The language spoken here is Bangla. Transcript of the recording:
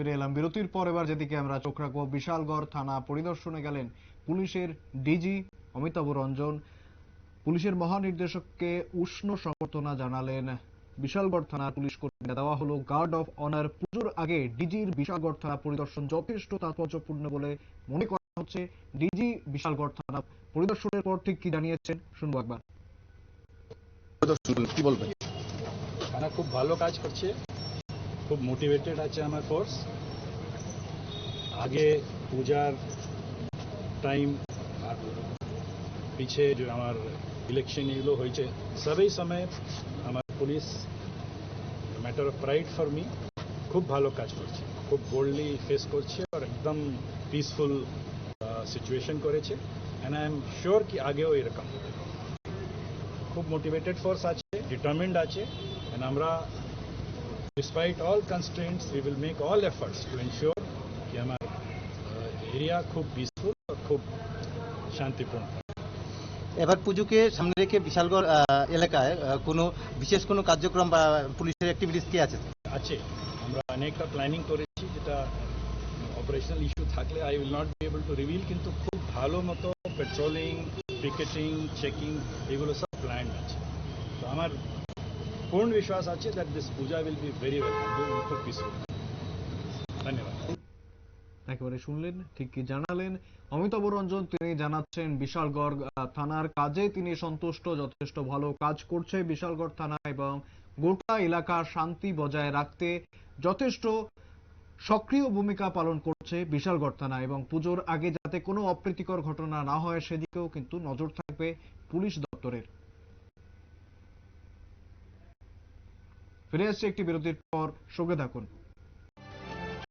ফিরে এলাম বিরতির পর। এবার যেদিকে আমরা চোখ রাখবো, বিশালগড় থানা পরিদর্শনে গেলেন পুলিশের ডিজি অমিতাভ রঞ্জন। পুলিশের মহানির্দেশককে উষ্ণ সম্বর্ধনা জানালেন বিশালগড় থানার পুলিশ কর্মীরা। দেওয়া হলো গার্ড অফ অনার। পুজোর আগে ডিজির বিশালগড় থানা পরিদর্শন যথেষ্ট তাৎপর্যপূর্ণ বলে মনে করা হচ্ছে। ডিজি বিশালগড় থানা পরিদর্শনের পর ঠিক কি জানিয়েছেন শুনবো একবার। কি বলবেন? থানা খুব ভালো কাজ করছে, খুব মোটিভেটেড আছে আমার ফোর্স। আগে পূজার টাইম আর পিছে যে আমার ইলেকশন এগুলো হয়েছে সবই সময় আমার police matter of pride for me খুব ভালো কাজ করছে, খুব বোল্ডলি ফেস করছে আর একদম পিসফুল সিচুয়েশন করেছে। অ্যান্ড আই এম শিওর কি আগেও এরকম হবে। খুব মোটিভেটেড ফোর্স আছে, ডিটারমিন্ড আছে। অ্যান্ড আমরা despite all constraints we will make all efforts to ensure कि हमारा एरिया खूब पीसफुल और खूब शांतिपूर्ण। এবার পুজোকে সামনে রেখে বিশালগড় এলাকায় কোনো বিশেষ কোনো কার্যক্রম বা পুলিশের অ্যাক্টিভিটিস কি আছে? আছে, আমরা অনেকটা প্ল্যানিং করেছি, যেটা অপারেশনাল ইস্যু থাকলে I will not be able to reveal, কিন্তু খুব ভালো মতো পেট্রোলিং, পিকেটিং, চেকিং এগুলো সব প্ল্যান আছে। তো আমার पूर्ण विश्वास আছে that this puja will be very well খুব পিসফুল। ধন্যবাদ। একেবারে শুনলেন, ঠিক কি জানালেন অমিতাভ রঞ্জন। তিনি জানাচ্ছেন বিশালগড় থানার কাজে তিনি সন্তুষ্ট, যথেষ্ট ভালো কাজ করছে বিশালগড় থানা এবং গোটা এলাকার শান্তি বজায় রাখতে যথেষ্ট সক্রিয় ভূমিকা পালন করছে বিশালগড় থানা। এবং পুজোর আগে যাতে কোনো অপ্রীতিকর ঘটনা না হয় সেদিকেও কিন্তু নজর থাকবে পুলিশ দপ্তরের। ফিরে আসছে একটি বিরতির পর, সঙ্গে থাকুন।